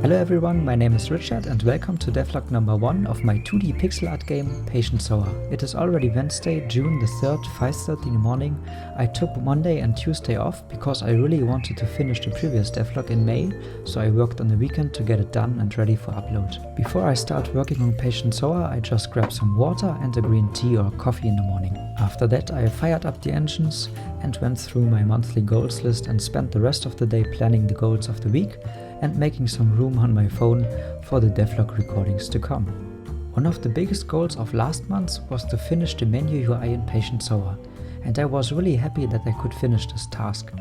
Hello everyone, my name is Richard and welcome to devlog number 1 of my 2D pixel art game Patient Sower. It is already Wednesday, June the 3rd, 5:30 in the morning. I took Monday and Tuesday off because I really wanted to finish the previous devlog in May, so I worked on the weekend to get it done and ready for upload. Before I start working on Patient Sower, I just grabbed some water and a green tea or coffee in the morning. After that I fired up the engines and went through my monthly goals list and spent the rest of the day planning the goals of the week and making some room on my phone for the devlog recordings to come. One of the biggest goals of last month was to finish the menu UI in Patient Sower, and I was really happy that I could finish this task.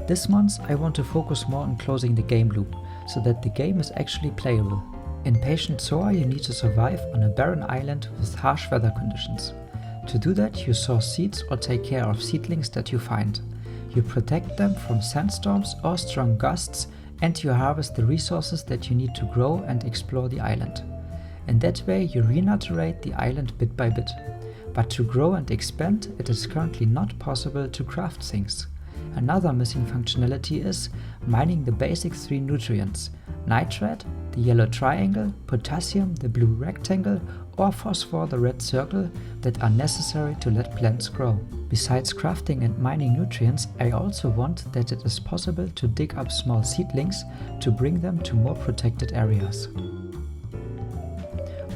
This month I want to focus more on closing the game loop, so that the game is actually playable. In Patient Sower you need to survive on a barren island with harsh weather conditions. To do that you sow seeds or take care of seedlings that you find. You protect them from sandstorms or strong gusts, and you harvest the resources that you need to grow and explore the island. In that way you renaturate the island bit by bit. But to grow and expand, it is currently not possible to craft things. Another missing functionality is mining the basic 3 nutrients: nitrate, the yellow triangle, potassium, the blue rectangle, or phosphor, the red circle, that are necessary to let plants grow. Besides crafting and mining nutrients, I also want that it is possible to dig up small seedlings to bring them to more protected areas.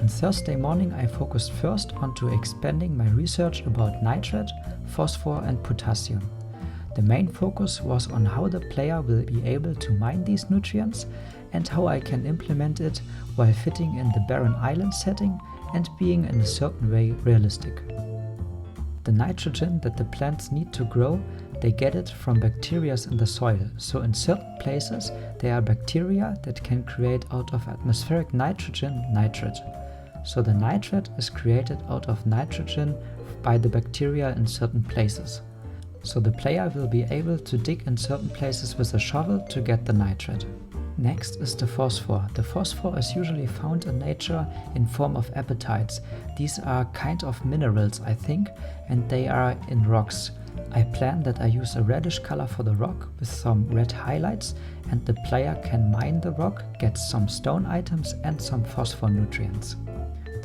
On Thursday morning I focused first onto expanding my research about nitrate, phosphor and potassium. The main focus was on how the player will be able to mine these nutrients and how I can implement it while fitting in the barren island setting and being in a certain way realistic. The nitrogen that the plants need to grow, they get it from bacteria in the soil, so in certain places there are bacteria that can create out of atmospheric nitrogen nitrate. So the nitrate is created out of nitrogen by the bacteria in certain places. So the player will be able to dig in certain places with a shovel to get the nitrate. Next is the phosphor. The phosphor is usually found in nature in form of apatites. These are kind of minerals, I think, and they are in rocks. I plan that I use a reddish color for the rock with some red highlights, and the player can mine the rock, get some stone items and some phosphor nutrients.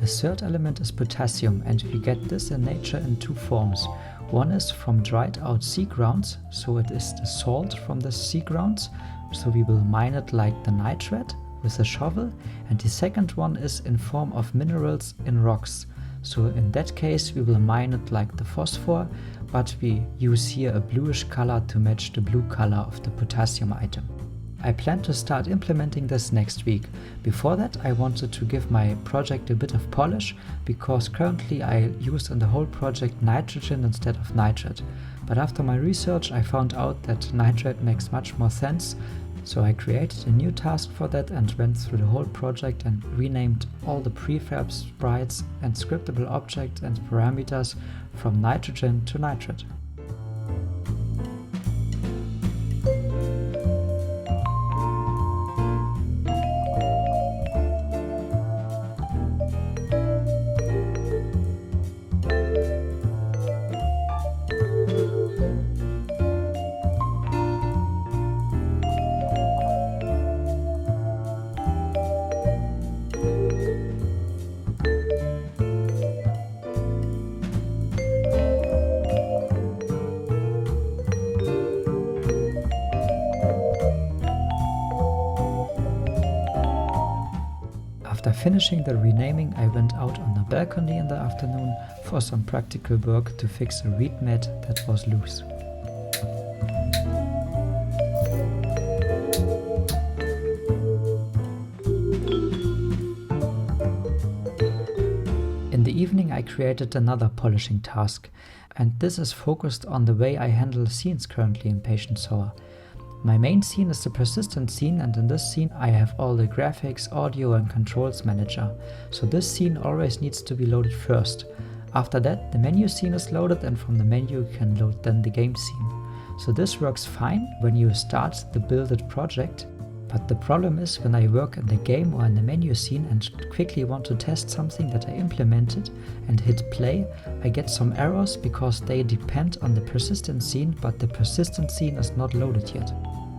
The third element is potassium, and we get this in nature in 2 forms. One is from dried out sea grounds, so it is the salt from the sea grounds, so we will mine it like the nitrate with a shovel, and the second one is in form of minerals in rocks. So in that case we will mine it like the phosphor, but we use here a bluish color to match the blue color of the potassium item. I plan to start implementing this next week. Before that I wanted to give my project a bit of polish, because currently I use in the whole project nitrogen instead of nitrate. But after my research I found out that nitrate makes much more sense, so I created a new task for that and went through the whole project and renamed all the prefab sprites and scriptable objects and parameters from nitrogen to nitrate. After finishing the renaming, I went out on the balcony in the afternoon for some practical work to fix a reed mat that was loose. In the evening I created another polishing task, and this is focused on the way I handle scenes currently in Patient Sower. My main scene is the persistent scene, and in this scene I have all the graphics, audio and controls manager, so this scene always needs to be loaded first. After that the menu scene is loaded, and from the menu you can load then the game scene. So this works fine when you start the builded project, but the problem is when I work in the game or in the menu scene and quickly want to test something that I implemented and hit play, I get some errors because they depend on the persistent scene, but the persistent scene is not loaded yet.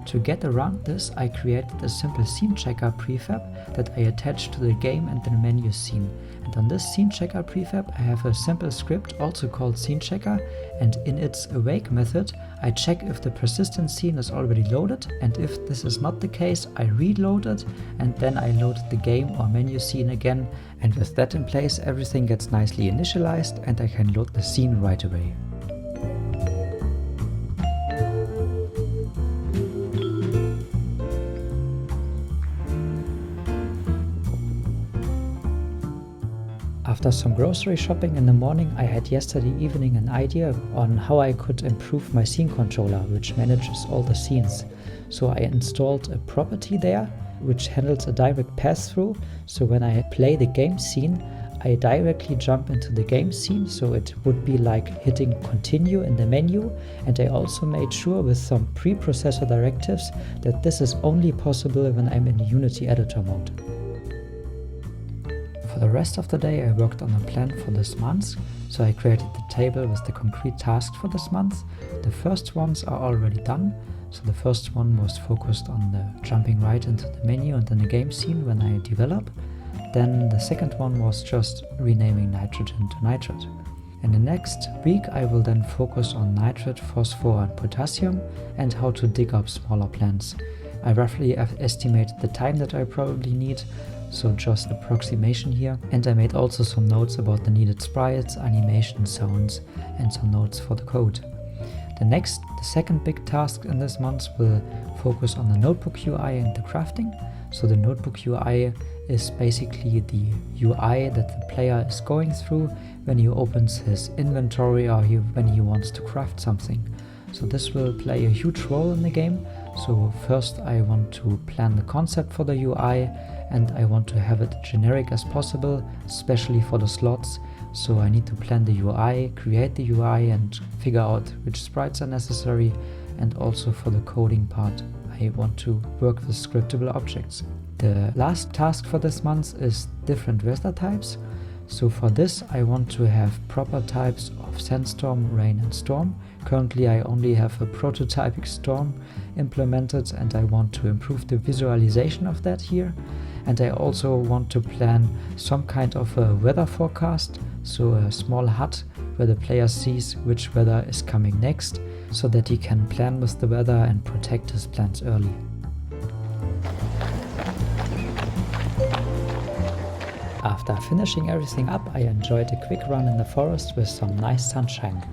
To get around this, I created a simple scene checker prefab that I attached to the game and the menu scene. And on this scene checker prefab I have a simple script also called scene checker, and in its awake method I check if the persistent scene is already loaded, and if this is not the case I reload it and then I load the game or menu scene again, and with that in place everything gets nicely initialized and I can load the scene right away. After some grocery shopping in the morning, I had yesterday evening an idea on how I could improve my scene controller, which manages all the scenes. So I installed a property there, which handles a direct pass-through. So when I play the game scene, I directly jump into the game scene, so it would be like hitting continue in the menu. And I also made sure with some preprocessor directives that this is only possible when I'm in Unity editor mode. For the rest of the day I worked on a plan for this month, so I created the table with the concrete tasks for this month. The first ones are already done, so the first one was focused on the jumping right into the menu and then the game scene when I develop. Then the second one was just renaming nitrogen to nitrate. In the next week I will then focus on nitrate, phosphor and potassium and how to dig up smaller plants. I roughly estimated the time that I probably need, so just approximation here, and I made also some notes about the needed sprites, animation, sounds and some notes for the code. The second big task in this month will focus on the notebook UI and the crafting. So the notebook UI is basically the UI that the player is going through when he opens his inventory or when he wants to craft something. So this will play a huge role in the game. So first I want to plan the concept for the UI and I want to have it generic as possible, especially for the slots. So I need to plan the UI, create the UI and figure out which sprites are necessary, and also for the coding part I want to work with scriptable objects. The last task for this month is different weather types. So for this I want to have proper types of sandstorm, rain and storm. Currently I only have a prototypic storm implemented and I want to improve the visualization of that here. And I also want to plan some kind of a weather forecast, so a small hut where the player sees which weather is coming next, so that he can plan with the weather and protect his plants early. After finishing everything up, I enjoyed a quick run in the forest with some nice sunshine.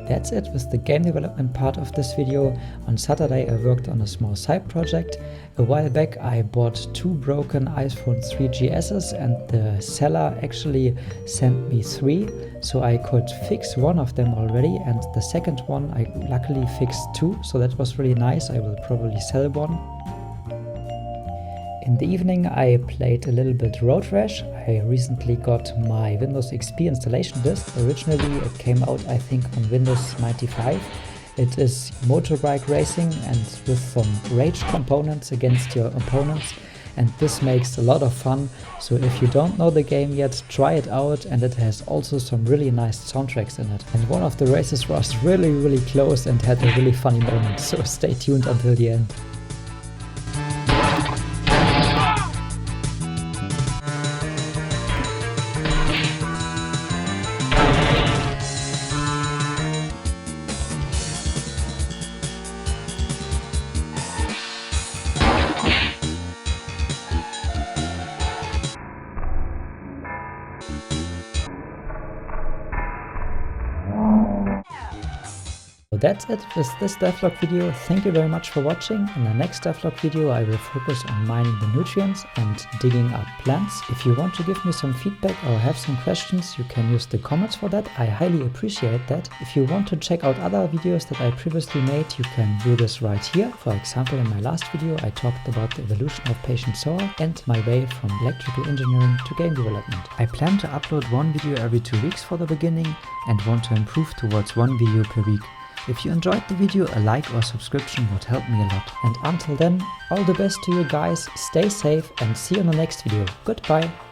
That's it with the game development part of this video. On Saturday I worked on a small side project. A while back I bought 2 broken iPhone 3GSs and the seller actually sent me 3, so I could fix one of them already, and the second one I luckily fixed too, so that was really nice. I will probably sell one. In the evening I played a little bit Road Rash. I recently got my Windows XP installation disk. Originally it came out I think on Windows 95. It is motorbike racing and with some rage components against your opponents, and this makes a lot of fun. So if you don't know the game yet, try it out, and it has also some really nice soundtracks in it. And one of the races was really close and had a really funny moment, so stay tuned until the end. So that's it with this devlog video. Thank you very much for watching. In the next devlog video I will focus on mining the nutrients and digging up plants. If you want to give me some feedback or have some questions, you can use the comments for that. I highly appreciate that. If you want to check out other videos that I previously made, you can do this right here. For example, in my last video I talked about the evolution of Patient Sower and my way from electrical engineering to game development. I plan to upload one video every 2 weeks for the beginning and want to improve towards one video per week. If you enjoyed the video, a like or subscription would help me a lot. And until then, all the best to you guys, stay safe and see you in the next video. Goodbye!